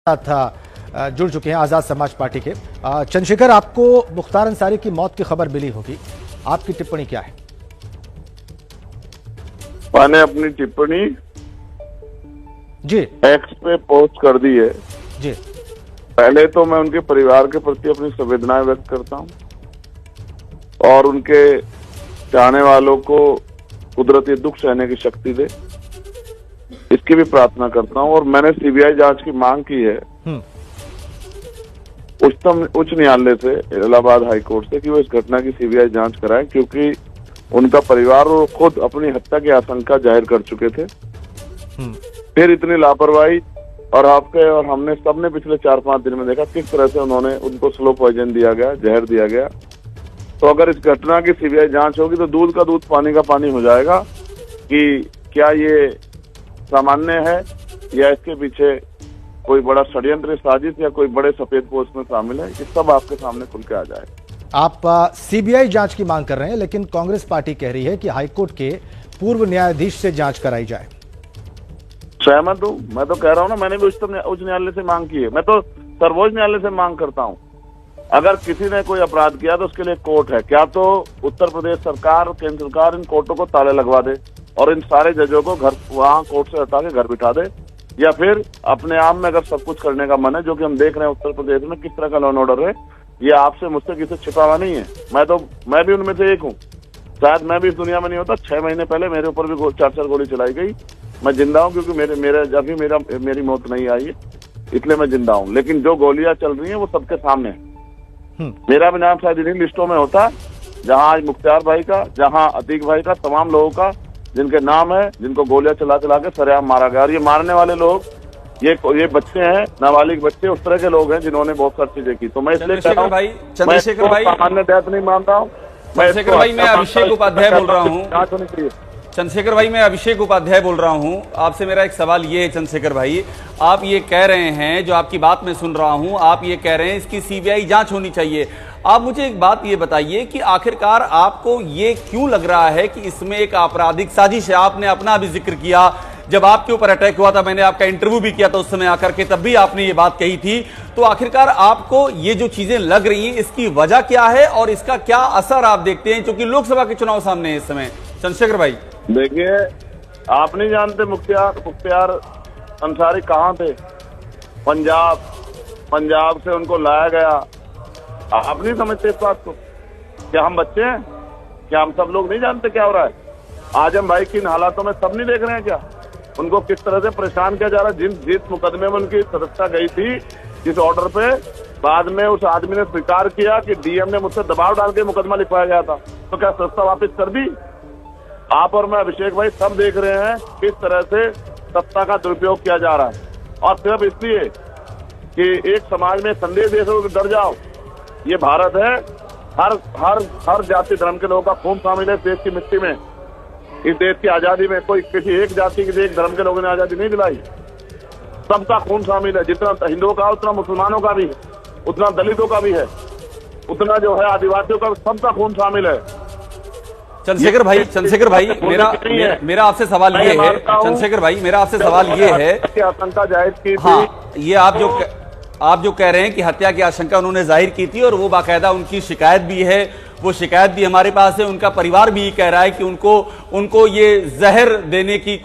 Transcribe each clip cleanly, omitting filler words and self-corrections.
साथ जुड़ चुके हैं आजाद समाज पार्टी के चंद्रशेखर। आपको मुख्तार अंसारी की मौत की खबर मिली होगी, आपकी टिप्पणी क्या है? मैंने अपनी टिप्पणी जी एक्स पे पोस्ट कर दी है। जी पहले तो मैं उनके परिवार के प्रति अपनी संवेदनाएं व्यक्त करता हूं और उनके चाहने वालों को कुदरती दुख सहने की शक्ति दे, इसकी भी प्रार्थना करता हूं। और मैंने सीबीआई जांच की मांग की है उच्च न्यायालय से, इलाहाबाद हाई कोर्ट से, कि वो इस घटना की सीबीआई जांच कराएं, क्योंकि उनका परिवार और खुद अपनी हत्या की आशंका जाहिर कर चुके थे। फिर इतनी लापरवाही, और आपके और हमने सबने पिछले 4-5 दिन में देखा किस तरह से उनको स्लो पॉइजन दिया गया, जहर दिया गया। तो अगर इस घटना की सीबीआई जांच होगी तो दूध का दूध पानी का पानी हो जाएगा कि क्या ये सामान्य है या इसके पीछे कोई बड़ा षड्यंत्र, साजिश या कोई बड़े सफेद पोश में शामिल है। ये सब आपके सामने खुल के आ जाएगा। आप सीबीआई जांच की मांग कर रहे हैं, लेकिन कांग्रेस पार्टी कह रही है कि हाईकोर्ट के पूर्व न्यायाधीश से जांच कराई जाए। सहमत हूँ, मैं तो कह रहा हूँ ना, मैंने भी उच्च न्यायालय से मांग की है। मैं तो सर्वोच्च न्यायालय से मांग करता हूँ। अगर किसी ने कोई अपराध किया तो उसके लिए कोर्ट है। क्या तो उत्तर प्रदेश सरकार, केंद्र सरकार इन कोर्टों को ताले लगवा दे और इन सारे जजों को घर वहां कोर्ट से हटा के घर बिठा दे, या फिर अपने आप में अगर सब कुछ करने का मन है, जो कि हम देख रहे हैं उत्तर प्रदेश में किस तरह का लॉ एंड ऑर्डर है, ये आपसे मुझसे किसी छिपा हुआ नहीं है। मैं भी उनमें से एक हूँ। शायद मैं भी इस दुनिया में नहीं होता। 6 महीने पहले मेरे ऊपर भी 4-4 गोली चलाई गई। मैं जिंदा हूँ क्योंकि मेरी मौत नहीं आई है, इसलिए मैं जिंदा हूँ। लेकिन जो गोलियां चल रही हैं वो सबके सामने है। मेरा भी नाम शायद इन्हीं लिस्टों में होता, जहाँ आज मुख्तार भाई का, जहाँ अतीक भाई का, तमाम लोगों का जिनके नाम है, जिनको गोलियां चला चला के सरेआम मारा गया। और ये मारने वाले लोग ये बच्चे हैं, नाबालिग बच्चे, उस तरह के लोग हैं जिन्होंने बहुत सारी चीजें की। तो मैं इसलिए कह रहा हूँ, चंद्रशेखर भाई, सामान्य डेथ नहीं मानता हूँ। चंद्रशेखर भाई, मैं अभिषेक उपाध्याय बोल रहा हूँ। जांच होनी चाहिए। चंद्रशेखर भाई, मैं अभिषेक उपाध्याय बोल रहा हूं। आपसे मेरा एक सवाल ये है चंद्रशेखर भाई, आप ये कह रहे हैं, जो आपकी बात मैं सुन रहा हूं, आप ये कह रहे हैं इसकी सीबीआई जांच होनी चाहिए। आप मुझे एक बात ये बताइए कि आखिरकार आपको ये क्यों लग रहा है कि इसमें एक आपराधिक साजिश है? आपने अपना भी जिक्र किया, जब आपके ऊपर अटैक हुआ था, मैंने आपका इंटरव्यू भी किया था उस समय आकर के, तब भी आपने ये बात कही थी। तो आखिरकार आपको ये जो चीजें लग रही हैं, इसकी वजह क्या है और इसका क्या असर आप देखते हैं, क्योंकि लोकसभा के चुनाव सामने है इस समय? चंद्रशेखर भाई देखिए, आप नहीं जानते मुख्तार अंसारी कहाँ थे। पंजाब से उनको लाया गया। आप नहीं समझते इस बात को? क्या हम बच्चे हैं? क्या हम सब लोग नहीं जानते क्या हो रहा है? आजम भाई की इन हालातों में सब नहीं देख रहे हैं क्या? उनको किस तरह से परेशान किया जा रहा है। जिस मुकदमे में उनकी सदस्यता गई थी, जिस ऑर्डर पे, बाद में उस आदमी ने स्वीकार किया कि डीएम ने मुझसे दबाव डाल के मुकदमा लिखवाया गया था, तो क्या सदस्यता वापिस कर दी? आप और मैं, अभिषेक भाई, सब देख रहे हैं किस तरह से सत्ता का दुरुपयोग किया जा रहा है। और सिर्फ इसलिए कि एक समाज में संदेश दे सको कि डर जाओ। ये भारत है, हर जाति धर्म के लोगों का खून शामिल है देश की मिट्टी में। इस देश की आजादी में कोई किसी एक जाति, किसी एक धर्म के लोगों ने आजादी नहीं दिलाई। सबका खून शामिल है। जितना हिंदुओं का, उतना मुसलमानों का भी है, उतना दलितों का भी है, उतना जो है आदिवासियों का, सबका खून शामिल है। चंद्रशेखर भाई, मेरा आपसे सवाल ये है, चंद्रशेखर भाई, मेरा आपसे सवाल ये है, आशंका जाहिर की थी। हाँ, ये आप जो कह रहे हैं कि हत्या की आशंका उन्होंने जाहिर की थी, और वो बाकायदा उनकी शिकायत भी है, वो शिकायत भी हमारे पास है। उनका परिवार भी कह रहा है कि उनको ये जहर देने की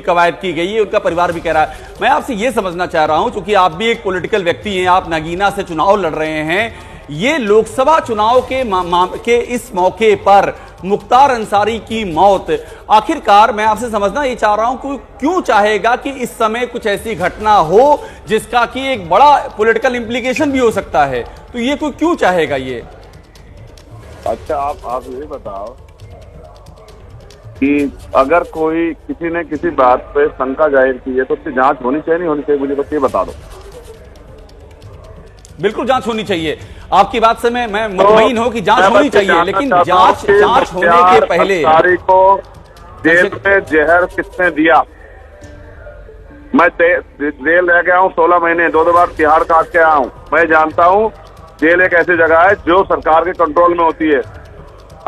कवायद की गई है, उनका परिवार भी कह रहा है। मैं आपसे ये समझना चाह रहा हूं, क्योंकि आप भी एक पॉलिटिकल व्यक्ति हैं, आप नगीना से चुनाव लड़ रहे हैं, ये लोकसभा चुनाव के इस मौके पर मुख्तार अंसारी की मौत, आखिरकार मैं आपसे समझना ये चाह रहा हूं कि क्यों चाहेगा कि इस समय कुछ ऐसी घटना हो जिसका कि एक बड़ा पॉलिटिकल इंप्लीकेशन भी हो सकता है? तो ये कोई क्यों चाहेगा ये? अच्छा, आप ये बताओ कि अगर कोई किसी ने किसी बात पे शंका जाहिर की है तो उसकी जांच होनी चाहिए, नहीं होनी चाहिए? मुझे बस ये बता दो। बिल्कुल जांच होनी चाहिए। आपकी बात से मैं मुतमईन हूं कि जांच होनी चाहिए, लेकिन जांच होने के पहले को जेल में जहर किसने दिया? मैं जेल रह गया हूं 16 महीने, 2 बार तिहाड़ काट के आया हूं। मैं जानता हूं जेल एक ऐसी जगह है जो सरकार के कंट्रोल में होती है।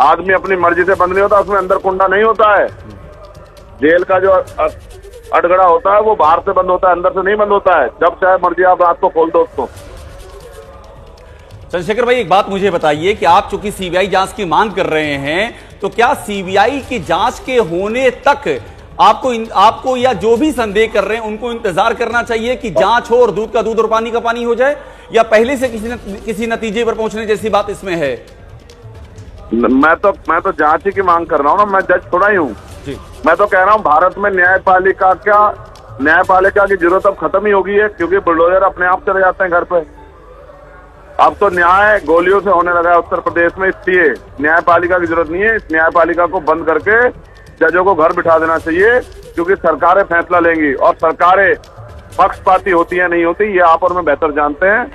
आदमी अपनी मर्जी से बंद नहीं होता, उसमें अंदर कुंडा नहीं होता है। जेल का जो अटगड़ा होता है वो बाहर से बंद होता है, अंदर से नहीं बंद होता है। जब चाहे मर्जी आप रात को खोल दो उसको। चंद्रशेखर भाई, एक बात मुझे बताइए कि आप चूंकि सीबीआई जांच की मांग कर रहे हैं, तो क्या सीबीआई की जांच के होने तक आपको या जो भी संदेह कर रहे हैं उनको इंतजार करना चाहिए कि जांच हो और दूध का दूध और पानी का पानी हो जाए, या पहले से किसी नतीजे पर पहुंचने जैसी बात इसमें है? मैं तो जांच ही की मांग कर रहा हूँ ना, मैं जज थोड़ा ही हूँ। मैं तो कह रहा हूँ भारत में न्यायपालिका की जरूरत अब खत्म ही हो गई है, क्योंकि बुलडोजर अपने आप चले जाते हैं घर पे। अब तो न्याय गोलियों से होने लगा है उत्तर प्रदेश में, इसलिए न्यायपालिका की जरूरत नहीं है। इस न्यायपालिका को बंद करके जजों को घर बिठा देना चाहिए, क्योंकि सरकारें फैसला लेंगी और सरकारें पक्षपाती होती है नहीं होती, ये आप और मैं बेहतर जानते हैं।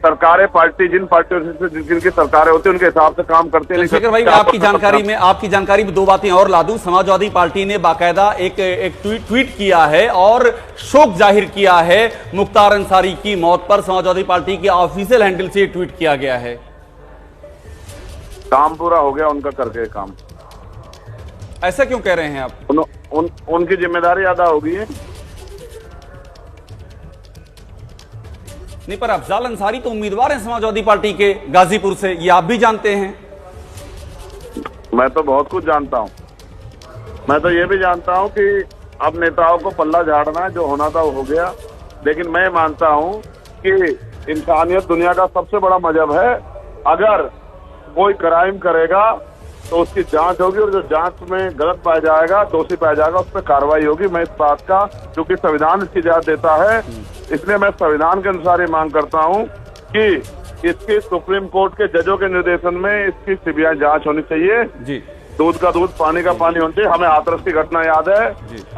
सरकारें जिन पार्टियों से जिनकी सरकारें होती है उनके हिसाब से काम करते हैं। चंद्रशेखर भाई, मैं आपकी जानकारी में दो बातें और ला दूं। समाजवादी पार्टी ने बाकायदा एक ट्वीट किया है और शोक जाहिर किया है मुख्तार अंसारी की मौत पर। समाजवादी पार्टी के ऑफिशियल हैंडल से ट्वीट किया गया है। काम पूरा हो गया उनका करके काम। ऐसा क्यों कह रहे हैं आप? उनकी जिम्मेदारी अदा हो गई है। नहीं, पर अफजाल अंसारी तो उम्मीदवार हैं समाजवादी पार्टी के गाजीपुर से, ये आप भी जानते हैं। मैं तो बहुत कुछ जानता हूं। मैं तो ये भी जानता हूं कि अब नेताओं को पल्ला झाड़ना है, जो होना था वो हो गया। लेकिन मैं मानता हूं कि इंसानियत दुनिया का सबसे बड़ा मजहब है। अगर कोई क्राइम करेगा तो उसकी जांच होगी, और जो जांच में गलत पाया जाएगा, दोषी पाया जाएगा, उस पर कार्रवाई होगी। मैं इस बात का, क्योंकि संविधान इसकी इजाजत देता है, इसलिए मैं संविधान के अनुसार ये मांग करता हूं कि इसकी सुप्रीम कोर्ट के जजों के निर्देशन में इसकी सीबीआई जांच होनी चाहिए जी। दूध का दूध पानी का पानी होना चाहिए। हमें हाथरस की घटना याद है,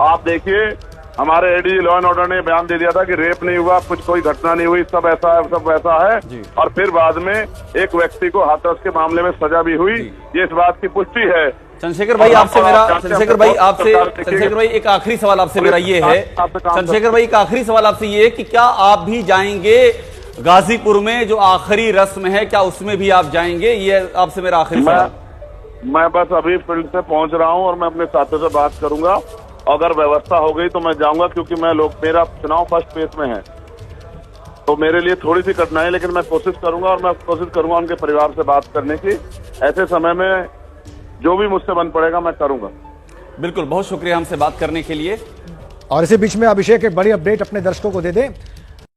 आप देखिए हमारे एडीजी लॉ एंड ऑर्डर ने बयान दे दिया था कि रेप नहीं हुआ, कोई घटना नहीं हुई, सब ऐसा है, सब वैसा है। और फिर बाद में एक व्यक्ति को हाथरस के मामले में सजा भी हुई। ये इस बात की पुष्टि है। चंद्रशेखर भाई, एक आखिरी सवाल आपसे मेरा ये है। चंद्रशेखर भाई, एक आखिरी सवाल आपसे ये है कि क्या आप भी जाएंगे गाजीपुर में जो आखिरी रस्म है, क्या उसमें भी आप जाएंगे? ये आपसे मेरा आखिरी सवाल। मैं बस अभी फील्ड से पहुंच रहा हूं और मैं अपने साथियों से बात करूंगा। अगर व्यवस्था हो गई तो मैं जाऊंगा, क्योंकि मेरा चुनाव फर्स्ट फेज में है, तो मेरे लिए थोड़ी सी कठिनाई, लेकिन मैं कोशिश करूंगा और मैं कोशिश करूंगा उनके परिवार से बात करने की। ऐसे समय में जो भी मुझसे बन पड़ेगा मैं करूंगा। बिल्कुल, बहुत शुक्रिया हमसे बात करने के लिए। और इसी बीच में अभिषेक एक बड़ी अपडेट अपने दर्शकों को दे दें।